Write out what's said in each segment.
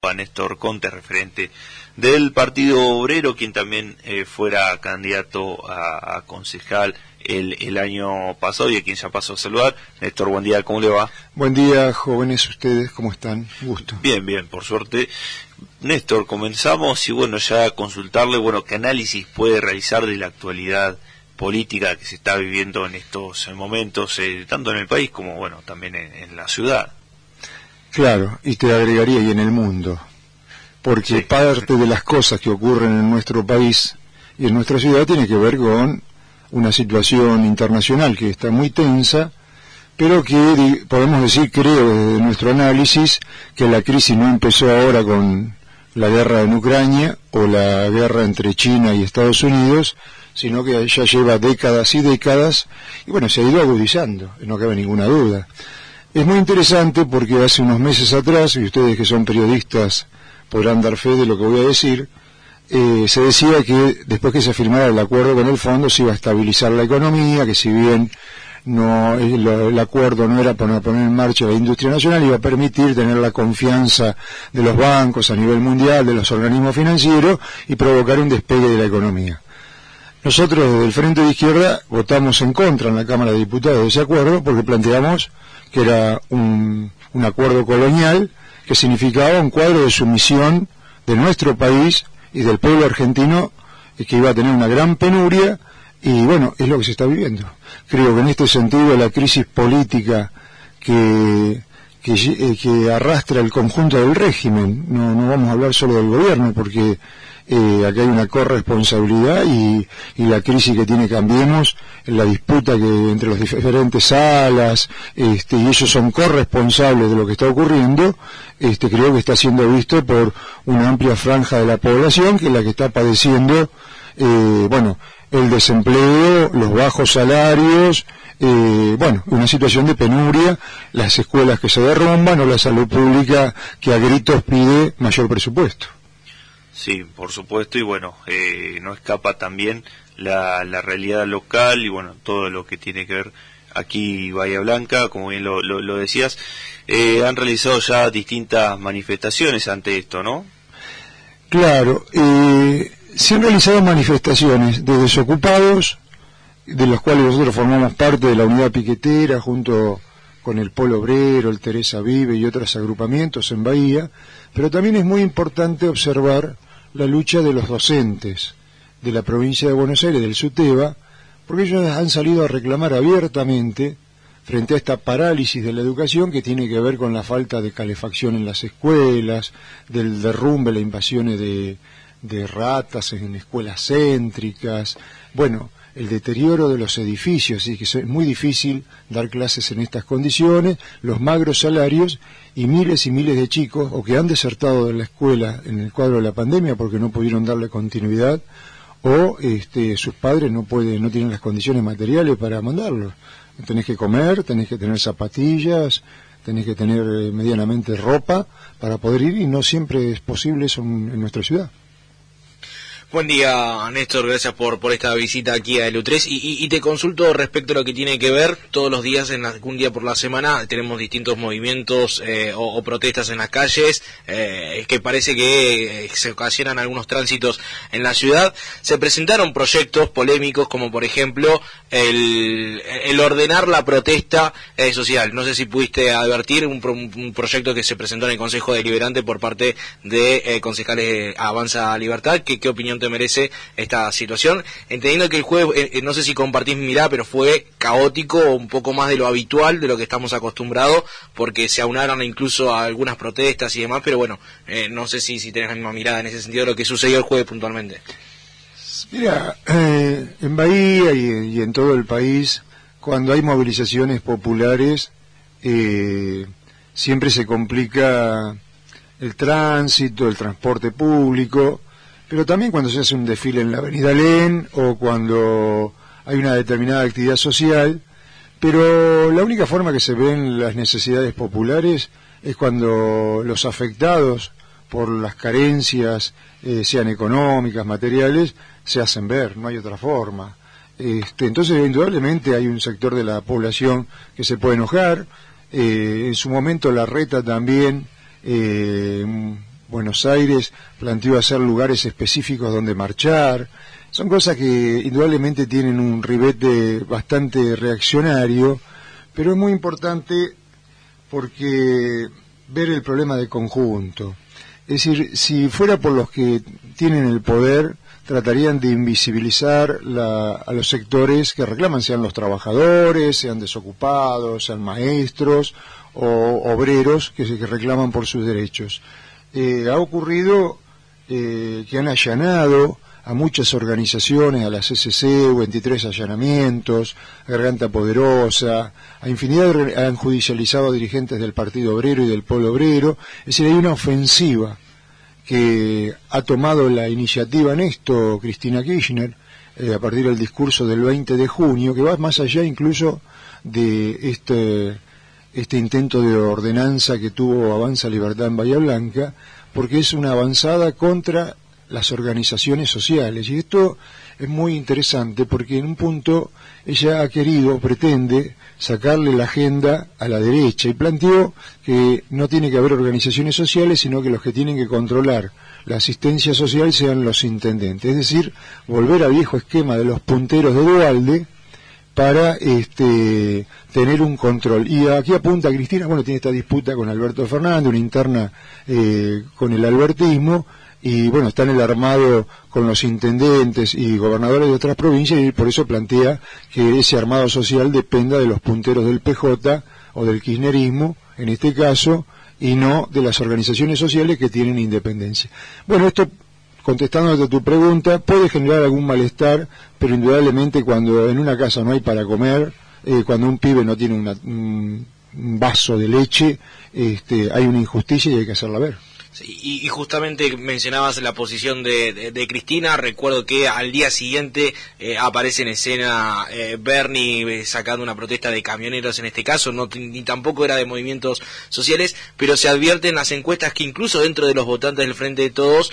A Néstor Conte, referente del Partido Obrero, quien también fuera candidato a concejal el año pasado y a quien ya pasó a saludar. Néstor, buen día, ¿cómo le va? Buen día, jóvenes, ustedes, ¿cómo están? Gusto. Bien, bien, por suerte. Néstor, comenzamos y ya consultarle, qué análisis puede realizar de la actualidad política que se está viviendo en estos momentos, tanto en el país como, también en la ciudad. Claro, y te agregaría y en el mundo, porque Sí. Parte de las cosas que ocurren en nuestro país y en nuestra ciudad tiene que ver con una situación internacional que está muy tensa, pero que podemos decir, creo, desde nuestro análisis, que la crisis no empezó ahora con la guerra en Ucrania o la guerra entre China y Estados Unidos, sino que ya lleva décadas y décadas, y se ha ido agudizando, no cabe ninguna duda. Es muy interesante porque hace unos meses atrás, y ustedes que son periodistas podrán dar fe de lo que voy a decir, se decía que después que se firmara el acuerdo con el fondo se iba a estabilizar la economía, que si bien el acuerdo no era para poner en marcha la industria nacional, iba a permitir tener la confianza de los bancos a nivel mundial, de los organismos financieros, y provocar un despegue de la economía. Nosotros desde el Frente de Izquierda votamos en contra en la Cámara de Diputados de ese acuerdo porque planteamos que era un acuerdo colonial que significaba un cuadro de sumisión de nuestro país y del pueblo argentino, que iba a tener una gran penuria, y es lo que se está viviendo. Creo que en este sentido la crisis política que arrastra el conjunto del régimen, no vamos a hablar solo del gobierno, porque acá hay una corresponsabilidad y la crisis que tiene Cambiemos, la disputa que entre los diferentes alas, y ellos son corresponsables de lo que está ocurriendo, creo que está siendo visto por una amplia franja de la población, que es la que está padeciendo, el desempleo, los bajos salarios, una situación de penuria, las escuelas que se derrumban o la salud pública que a gritos pide mayor presupuesto. Sí, por supuesto, y no escapa también la realidad local y todo lo que tiene que ver aquí Bahía Blanca, como bien lo decías. Han realizado ya distintas manifestaciones ante esto, ¿no? Claro, se han realizado manifestaciones de desocupados, de los cuales nosotros formamos parte de la unidad piquetera junto con el Polo Obrero, el Teresa Vive y otros agrupamientos en Bahía, pero también es muy importante observar la lucha de los docentes de la provincia de Buenos Aires, del SUTEBA, porque ellos han salido a reclamar abiertamente frente a esta parálisis de la educación que tiene que ver con la falta de calefacción en las escuelas, del derrumbe, las invasiones de ratas en escuelas céntricas, el deterioro de los edificios, y que es muy difícil dar clases en estas condiciones, los magros salarios y miles de chicos o que han desertado de la escuela en el cuadro de la pandemia porque no pudieron darle continuidad o sus padres no tienen las condiciones materiales para mandarlos. Tenés que comer, tenés que tener zapatillas, tenés que tener medianamente ropa para poder ir, y no siempre es posible eso en nuestra ciudad. Buen día, Néstor, gracias por esta visita aquí a LU3 y te consulto respecto a lo que tiene que ver todos los días, en algún día por la semana tenemos distintos movimientos o protestas en las calles que parece que se ocasionan algunos tránsitos en la ciudad. Se presentaron proyectos polémicos como por ejemplo el ordenar la protesta social. No sé si pudiste advertir un proyecto que se presentó en el Consejo Deliberante por parte de concejales Avanza Libertad. ¿Qué opinión te merece esta situación? Entendiendo que el jueves, no sé si compartís mi mirada, pero fue caótico, un poco más de lo habitual, de lo que estamos acostumbrados, porque se aunaron incluso a algunas protestas y demás, pero no sé si tenés la misma mirada en ese sentido de lo que sucedió el jueves puntualmente. Mira, en Bahía y en todo el país, cuando hay movilizaciones populares, siempre se complica el tránsito, el transporte público, pero también cuando se hace un desfile en la Avenida Alem o cuando hay una determinada actividad social, pero la única forma que se ven las necesidades populares es cuando los afectados por las carencias, sean económicas, materiales, se hacen ver, no hay otra forma. Entonces, indudablemente hay un sector de la población que se puede enojar. En su momento Larreta también Buenos Aires planteó hacer lugares específicos donde marchar. Son cosas que indudablemente tienen un ribete bastante reaccionario, pero es muy importante porque ver el problema de conjunto. Es decir, si fuera por los que tienen el poder, tratarían de invisibilizar a los sectores que reclaman, sean los trabajadores, sean desocupados, sean maestros o obreros que reclaman por sus derechos. Ha ocurrido que han allanado a muchas organizaciones, a la CCC, 23 allanamientos, a Garganta Poderosa, a infinidad han judicializado a dirigentes del Partido Obrero y del Polo Obrero. Es decir, hay una ofensiva que ha tomado la iniciativa en esto Cristina Kirchner, a partir del discurso del 20 de junio, que va más allá incluso de este intento de ordenanza que tuvo Avanza Libertad en Bahía Blanca, porque es una avanzada contra las organizaciones sociales. Y esto es muy interesante porque en un punto ella ha querido, pretende sacarle la agenda a la derecha y planteó que no tiene que haber organizaciones sociales, sino que los que tienen que controlar la asistencia social sean los intendentes. Es decir, volver al viejo esquema de los punteros de Duhalde para tener un control. Y aquí apunta Cristina, bueno, tiene esta disputa con Alberto Fernández, una interna con el albertismo, y bueno, está en el armado con los intendentes y gobernadores de otras provincias, y por eso plantea que ese armado social dependa de los punteros del PJ o del kirchnerismo, en este caso, y no de las organizaciones sociales que tienen independencia. Bueno, esto, contestando a tu pregunta, puede generar algún malestar, pero indudablemente cuando en una casa no hay para comer, cuando un pibe no tiene un vaso de leche, hay una injusticia y hay que hacerla ver. Sí, y justamente mencionabas la posición de Cristina. Recuerdo que al día siguiente aparece en escena Bernie sacando una protesta de camioneros en este caso, ni tampoco era de movimientos sociales, pero se advierte en las encuestas que incluso dentro de los votantes del Frente de Todos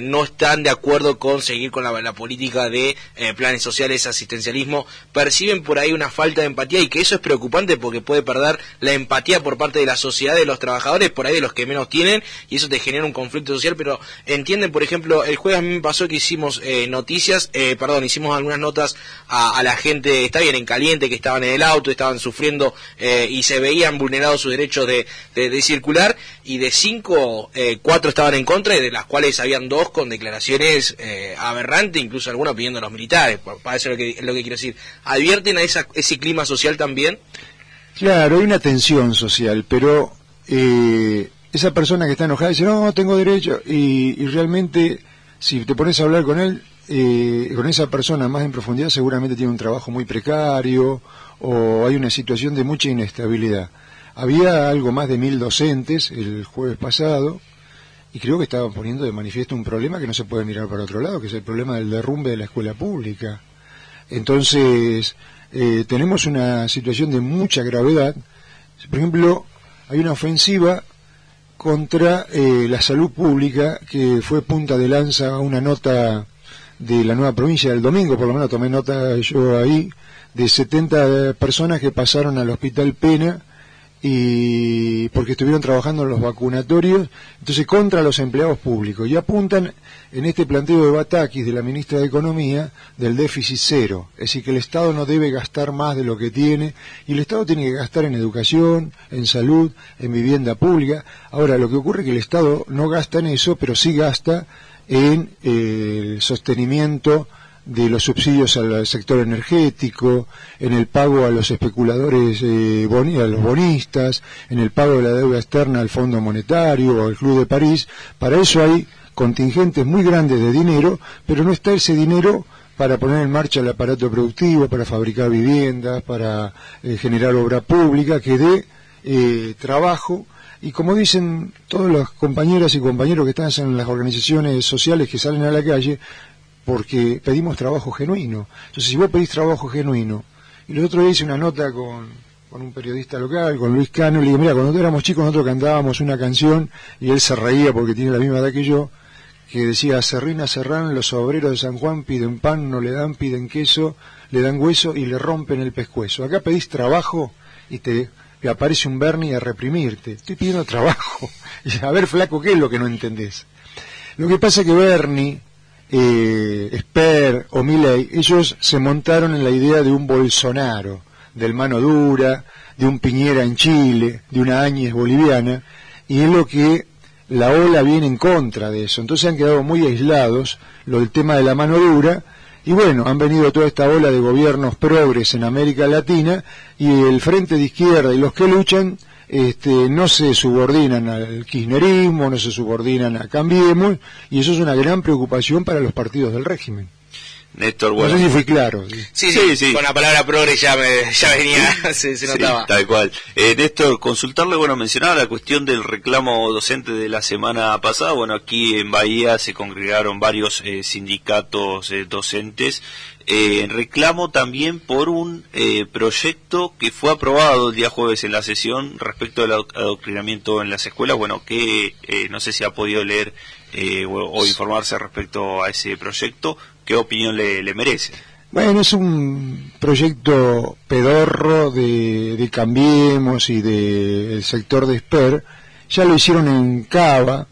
no están de acuerdo con seguir con la política de planes sociales, asistencialismo. Perciben por ahí una falta de empatía, y que eso es preocupante porque puede perder la empatía por parte de la sociedad, de los trabajadores, por ahí de los que menos tienen, y eso te genera un conflicto social. Pero entienden, por ejemplo, el jueves a mí me pasó que hicimos hicimos algunas notas a la gente, está bien, en caliente, que estaban en el auto, estaban sufriendo y se veían vulnerados sus derechos de circular, y de 5, 4 estaban en contra, y de las cuales habían 2 con declaraciones aberrantes, incluso algunos pidiendo a los militares. Para eso es lo que quiero decir. ¿Advierten a ese clima social también? Claro, hay una tensión social, pero esa persona que está enojada dice, no, tengo derecho, y realmente, si te pones a hablar con él, con esa persona más en profundidad, seguramente tiene un trabajo muy precario, o hay una situación de mucha inestabilidad. Había algo más de 1000 docentes el jueves pasado, y creo que estaban poniendo de manifiesto un problema que no se puede mirar para otro lado, que es el problema del derrumbe de la escuela pública. Entonces, tenemos una situación de mucha gravedad. Por ejemplo, hay una ofensiva contra la salud pública, que fue punta de lanza a una nota de la Nueva Provincia del domingo, por lo menos tomé nota yo ahí, de 70 personas que pasaron al Hospital Pena, y porque estuvieron trabajando en los vacunatorios, entonces contra los empleados públicos, y apuntan en este planteo de Batakis, de la ministra de Economía, del déficit cero, es decir, que el Estado no debe gastar más de lo que tiene, y el Estado tiene que gastar en educación, en salud, en vivienda pública. Ahora, lo que ocurre es que el Estado no gasta en eso, pero sí gasta en el sostenimiento de los subsidios al sector energético, en el pago a los especuladores, a los bonistas, en el pago de la deuda externa al Fondo Monetario o al Club de París. Para eso hay contingentes muy grandes de dinero, pero no está ese dinero para poner en marcha el aparato productivo, para fabricar viviendas, para generar obra pública que dé trabajo. Y como dicen todas las compañeras y compañeros que están en las organizaciones sociales que salen a la calle, porque pedimos trabajo genuino. Entonces, si vos pedís trabajo genuino, y los otros días hice una nota con un periodista local, con Luis Cano, le digo, mira, cuando éramos chicos nosotros cantábamos una canción, y él se reía porque tiene la misma edad que yo, que decía, Serrina Serrán, los obreros de San Juan piden pan, no le dan, piden queso, le dan hueso y le rompen el pescuezo. Acá pedís trabajo y te que aparece un Bernie a reprimirte. Estoy pidiendo trabajo. A ver, flaco, ¿qué es lo que no entendés? Lo que pasa es que Bernie, Sper o Milei, ellos se montaron en la idea de un Bolsonaro, del mano dura, de un Piñera en Chile, de una Áñez boliviana, y es lo que la ola viene en contra de eso. Entonces han quedado muy aislados lo del tema de la mano dura, y bueno, han venido toda esta ola de gobiernos progres en América Latina, y el Frente de Izquierda y los que luchan no se subordinan al kirchnerismo, no se subordinan a Cambiemos, y eso es una gran preocupación para los partidos del régimen. Néstor, bueno. No sé si fui claro. Sí. Con la palabra progre ya venía, se notaba. Sí, tal cual. Néstor, consultarle, bueno, mencionaba la cuestión del reclamo docente de la semana pasada. Bueno, aquí en Bahía se congregaron varios sindicatos docentes en reclamo también por un proyecto que fue aprobado el día jueves en la sesión respecto al adoctrinamiento en las escuelas. Bueno, que no sé si ha podido leer o informarse respecto a ese proyecto. ¿Qué opinión le merece? Bueno, es un proyecto pedorro de Cambiemos y del sector de Sper. Ya lo hicieron en Cava.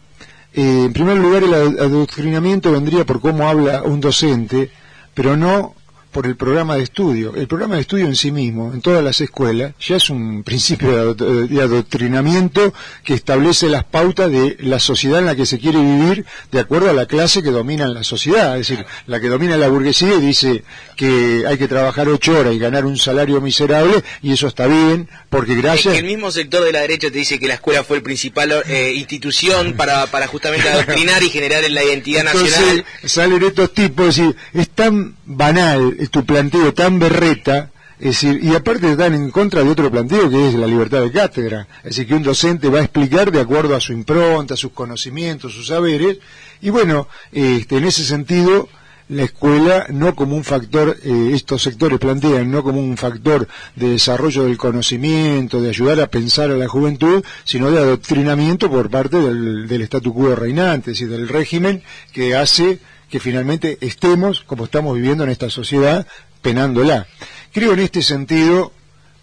En primer lugar, el adoctrinamiento vendría por cómo habla un docente, pero no por el programa de estudio. El programa de estudio en sí mismo, en todas las escuelas, ya es un principio de adoctrinamiento que establece las pautas de la sociedad en la que se quiere vivir de acuerdo a la clase que domina en la sociedad. Es decir, la que domina la burguesía y dice que hay que trabajar 8 horas y ganar un salario miserable, y eso está bien, porque gracias... Es que el mismo sector de la derecha te dice que la escuela fue el principal institución para justamente adoctrinar y generar la identidad nacional. Entonces salen estos tipos, es decir, es tan banal tu planteo, tan berreta, es decir, y aparte están en contra de otro planteo que es la libertad de cátedra, es decir, que un docente va a explicar de acuerdo a su impronta, sus conocimientos, sus saberes, y bueno, en ese sentido, la escuela no como un factor, estos sectores plantean, no como un factor de desarrollo del conocimiento, de ayudar a pensar a la juventud, sino de adoctrinamiento por parte del statu quo reinante, es decir, del régimen que hace que finalmente estemos, como estamos viviendo en esta sociedad, penándola. Creo en este sentido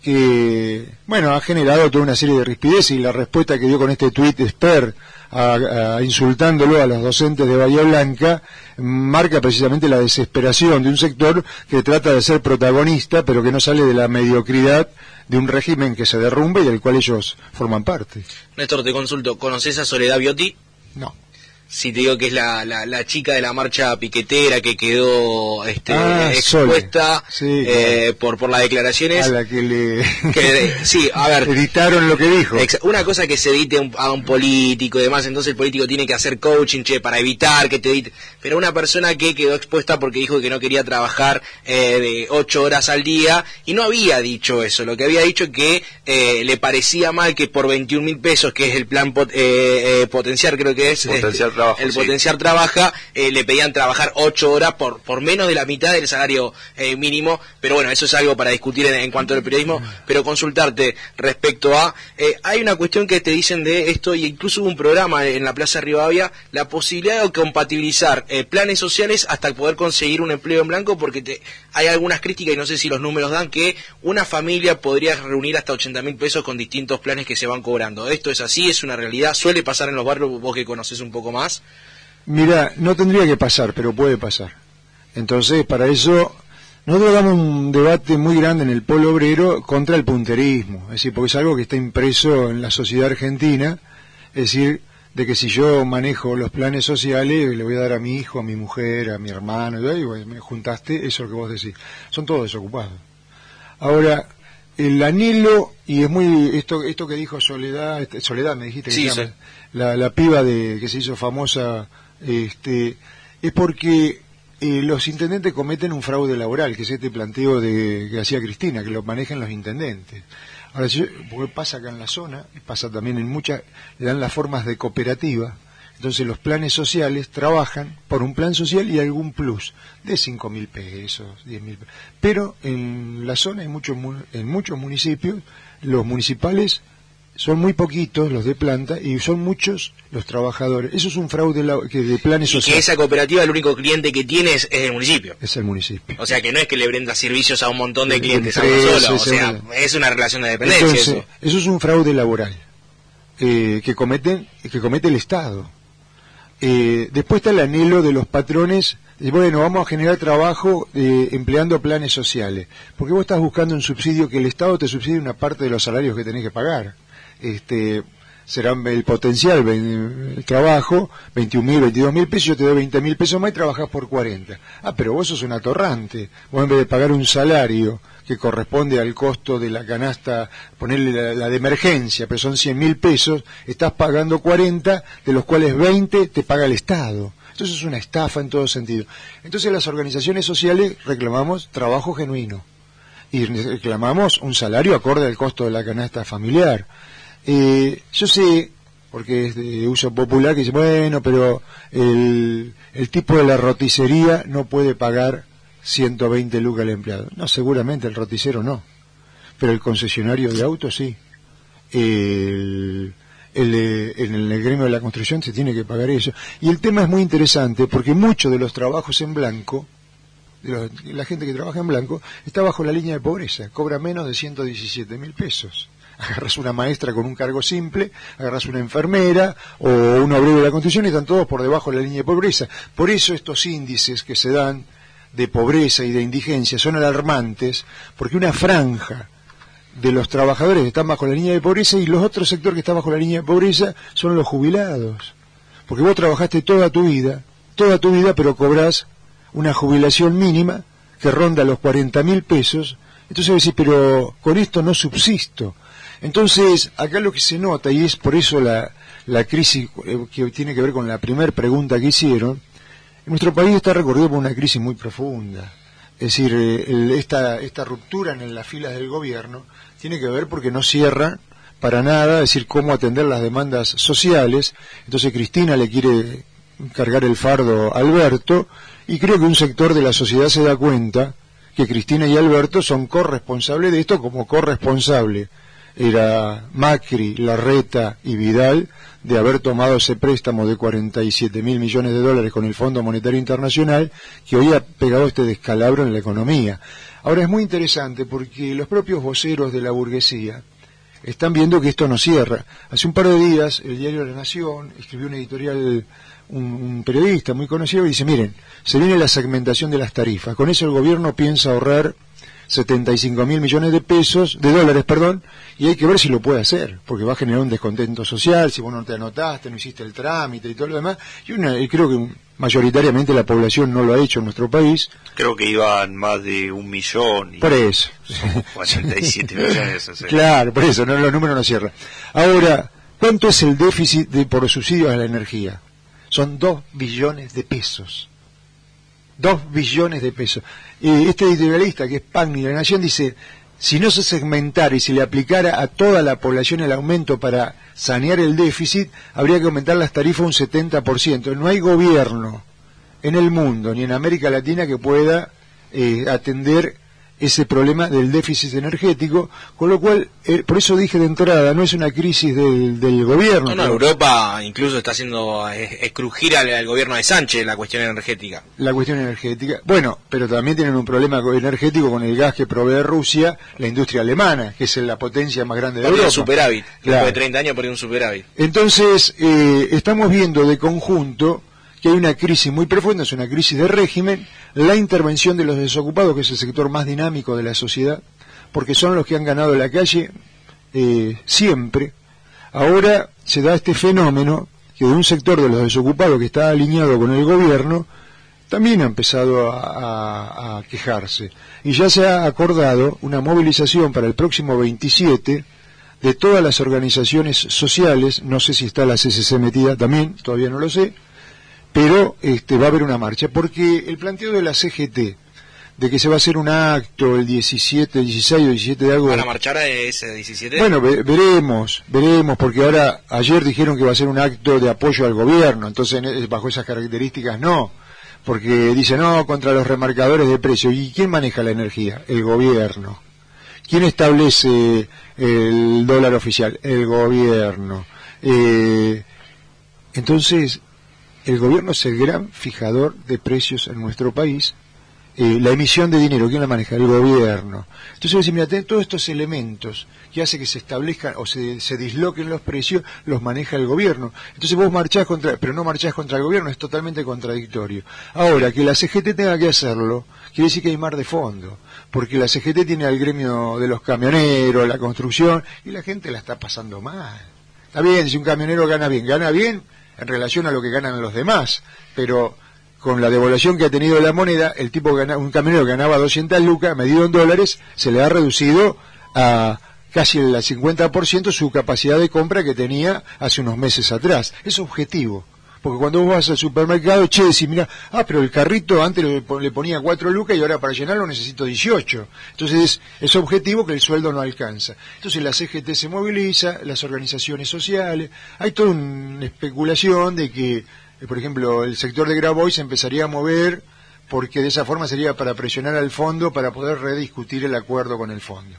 que, bueno, ha generado toda una serie de rispideces, y la respuesta que dio con este tuit Sper insultándolo a los docentes de Bahía Blanca marca precisamente la desesperación de un sector que trata de ser protagonista, pero que no sale de la mediocridad de un régimen que se derrumba y del cual ellos forman parte. Néstor, te consulto, ¿conoces a Soledad Biotti? No. Si te digo que es la chica de la marcha piquetera que quedó expuesta sí, por las declaraciones a la que sí, a ver, editaron lo que dijo. Una cosa que se edite a un político y demás, entonces el político tiene que hacer coaching para evitar que te edite, pero una persona que quedó expuesta porque dijo que no quería trabajar de 8 horas al día, y no había dicho eso, lo que había dicho que le parecía mal que por 21.000 pesos, que es el plan potenciar, creo que es Potenciar Trabaja, le pedían trabajar 8 horas por menos de la mitad del salario mínimo, pero bueno, eso es algo para discutir en cuanto al periodismo, pero consultarte respecto a, hay una cuestión que te dicen de esto, y incluso hubo un programa en la Plaza Rivadavia, la posibilidad de compatibilizar planes sociales hasta poder conseguir un empleo en blanco, porque hay algunas críticas, y no sé si los números dan, que una familia podría reunir hasta 80.000 pesos con distintos planes que se van cobrando. ¿Esto es así? ¿Es una realidad? ¿Suele pasar en los barrios, vos que conocés un poco más? Mira, no tendría que pasar, pero puede pasar. Entonces, para eso, nosotros damos un debate muy grande en el polo obrero contra el punterismo, es decir, porque es algo que está impreso en la sociedad argentina, es decir, de que si yo manejo los planes sociales, le voy a dar a mi hijo, a mi mujer, a mi hermano, y bueno, me juntaste, eso es lo que vos decís. Son todos desocupados. Ahora, el anhelo, y es muy, esto que dijo Soledad me dijiste que sí, se llama, la piba que se hizo famosa, es porque los intendentes cometen un fraude laboral, que es este planteo que hacía Cristina, que lo manejan los intendentes. Ahora, porque pasa acá en la zona, pasa también en muchas, le dan las formas de cooperativa, entonces los planes sociales trabajan por un plan social y algún plus de 5.000 pesos, 10.000 pesos. Pero en la zona, en muchos municipios, los municipales son muy poquitos los de planta y son muchos los trabajadores. Eso es un fraude de planes sociales. Y que esa cooperativa, el único cliente que tiene es el municipio. Es el municipio. O sea, que no es que le brinda servicios a un montón de clientes a uno solo. O sea, es una relación de dependencia. Entonces, eso es un fraude laboral que comete el Estado. Después está el anhelo de los patrones. Bueno, vamos a generar trabajo empleando planes sociales. Porque vos estás buscando un subsidio que el Estado te subsidie una parte de los salarios que tenés que pagar. Será el potencial, el trabajo, 21.000, 22.000 pesos, yo te doy 20.000 pesos más y trabajás por 40. Pero vos sos un atorrante. Vos en vez de pagar un salario que corresponde al costo de la canasta, ponerle la de emergencia, pero son 100.000 pesos, estás pagando 40, de los cuales 20 te paga el Estado. Entonces es una estafa en todo sentido. Entonces las organizaciones sociales reclamamos trabajo genuino y reclamamos un salario acorde al costo de la canasta familiar. Yo sé, porque es de uso popular, que dice, bueno, pero el tipo de la roticería no puede pagar 120 lucas al empleado. No, seguramente el roticero no, pero el concesionario de autos sí. En el gremio de la construcción se tiene que pagar eso. Y el tema es muy interesante porque muchos de los trabajos en blanco, la gente que trabaja en blanco, está bajo la línea de pobreza, cobra menos de 117.000 pesos. Agarras una maestra con un cargo simple, agarras una enfermera o un obrero de la construcción y están todos por debajo de la línea de pobreza. Por eso estos índices que se dan de pobreza y de indigencia son alarmantes, porque una franja de los trabajadores están bajo la línea de pobreza y los otros sectores que están bajo la línea de pobreza son los jubilados. Porque vos trabajaste toda tu vida, pero cobrás una jubilación mínima que ronda los 40.000 pesos. Entonces vos decís, pero con esto no subsisto. Entonces, acá lo que se nota, y es por eso la crisis que tiene que ver con la primera pregunta que hicieron, nuestro país está recorrido por una crisis muy profunda. Es decir, esta ruptura en las filas del gobierno tiene que ver porque no cierran para nada, es decir, cómo atender las demandas sociales. Entonces Cristina le quiere cargar el fardo a Alberto, y creo que un sector de la sociedad se da cuenta que Cristina y Alberto son corresponsables de esto, como corresponsable era Macri, Larreta y Vidal de haber tomado ese préstamo de 47.000 millones de dólares con el Fondo Monetario Internacional, que hoy ha pegado este descalabro en la economía. Ahora es muy interesante porque los propios voceros de la burguesía están viendo que esto no cierra. Hace un par de días el diario La Nación escribió un editorial, un periodista muy conocido, y dice, miren, se viene la segmentación de las tarifas, con eso el gobierno piensa ahorrar 75.000 millones de dólares, y hay que ver si lo puede hacer, porque va a generar un descontento social, si vos no te anotaste, no hiciste el trámite y todo lo demás, y creo que mayoritariamente la población no lo ha hecho en nuestro país. Creo que iban más de 1 millón. Por eso. 47 millones. O sea. Claro, por eso, los números no cierran. Ahora, ¿cuánto es el déficit por subsidios a la energía? Son 2 billones de pesos. 2 billones de pesos. Este editorialista, que es Pagni de La Nación, dice, si no se segmentara y se le aplicara a toda la población el aumento para sanear el déficit, habría que aumentar las tarifas un 70%. No hay gobierno en el mundo, ni en América Latina, que pueda atender ese problema del déficit energético, con lo cual, por eso dije de entrada, no es una crisis del gobierno. No, Europa incluso está haciendo escrujir al gobierno de Sánchez la cuestión energética. La cuestión energética, bueno, pero también tienen un problema energético con el gas que provee Rusia, la industria alemana, que es la potencia más grande de Europa. Un superávit, claro. Después de 30 años por un superávit. Entonces, estamos viendo de conjunto que hay una crisis muy profunda, es una crisis de régimen, la intervención de los desocupados, que es el sector más dinámico de la sociedad, porque son los que han ganado la calle siempre. Ahora se da este fenómeno que de un sector de los desocupados que está alineado con el gobierno, también ha empezado a quejarse. Y ya se ha acordado una movilización para el próximo 27 de todas las organizaciones sociales, no sé si está la CCC metida también, todavía no lo sé, pero va a haber una marcha, porque el planteo de la CGT, de que se va a hacer un acto el 16 o 17 de algo... ¿Van a marchar a ese 17? Bueno, veremos, porque ahora, ayer dijeron que va a ser un acto de apoyo al gobierno, entonces bajo esas características no, porque dicen, no, contra los remarcadores de precios. ¿Y quién maneja la energía? El gobierno. ¿Quién establece el dólar oficial? El gobierno. Entonces, el gobierno es el gran fijador de precios en nuestro país. La emisión de dinero, ¿quién la maneja? El gobierno. Entonces, decir, mira, todos estos elementos que hace que se establezcan o se disloquen los precios, los maneja el gobierno. Entonces vos marchás pero no marchás contra el gobierno, es totalmente contradictorio. Ahora, que la CGT tenga que hacerlo, quiere decir que hay mar de fondo, porque la CGT tiene al gremio de los camioneros, la construcción, y la gente la está pasando mal. Está bien, si un camionero gana bien en relación a lo que ganan los demás, pero con la devaluación que ha tenido la moneda, un camionero que ganaba 200 lucas, medido en dólares, se le ha reducido a casi el 50% su capacidad de compra que tenía hace unos meses atrás. Es objetivo, porque cuando vos vas al supermercado, decís, mira, pero el carrito antes le ponía 4 lucas y ahora para llenarlo necesito 18. Entonces es objetivo que el sueldo no alcanza. Entonces la CGT se moviliza, las organizaciones sociales, hay toda una especulación de que, por ejemplo, el sector de Grabois se empezaría a mover porque de esa forma sería para presionar al fondo para poder rediscutir el acuerdo con el fondo.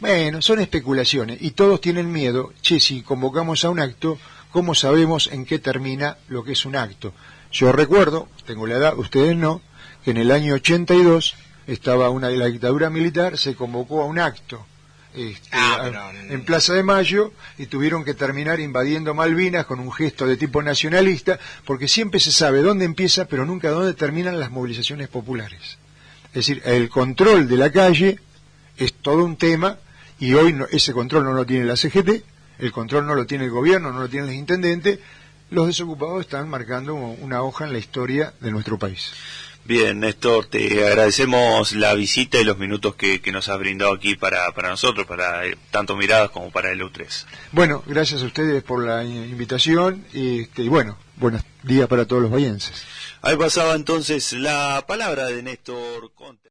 Bueno, son especulaciones y todos tienen miedo. Si convocamos a un acto, ¿cómo sabemos en qué termina lo que es un acto? Yo recuerdo, tengo la edad, ustedes no, que en el año 82 estaba la dictadura militar, se convocó a un acto en Plaza de Mayo y tuvieron que terminar invadiendo Malvinas con un gesto de tipo nacionalista, porque siempre se sabe dónde empieza, pero nunca dónde terminan las movilizaciones populares. Es decir, el control de la calle es todo un tema, y hoy ese control no lo tiene la CGT, el control no lo tiene el gobierno, no lo tienen los intendentes. Los desocupados están marcando una hoja en la historia de nuestro país. Bien, Néstor, te agradecemos la visita y los minutos que nos has brindado aquí para nosotros, para tanto Miradas como para el U3. Bueno, gracias a ustedes por la invitación y bueno, buenos días para todos los bahienses. Ahí pasaba entonces la palabra de Néstor Conte.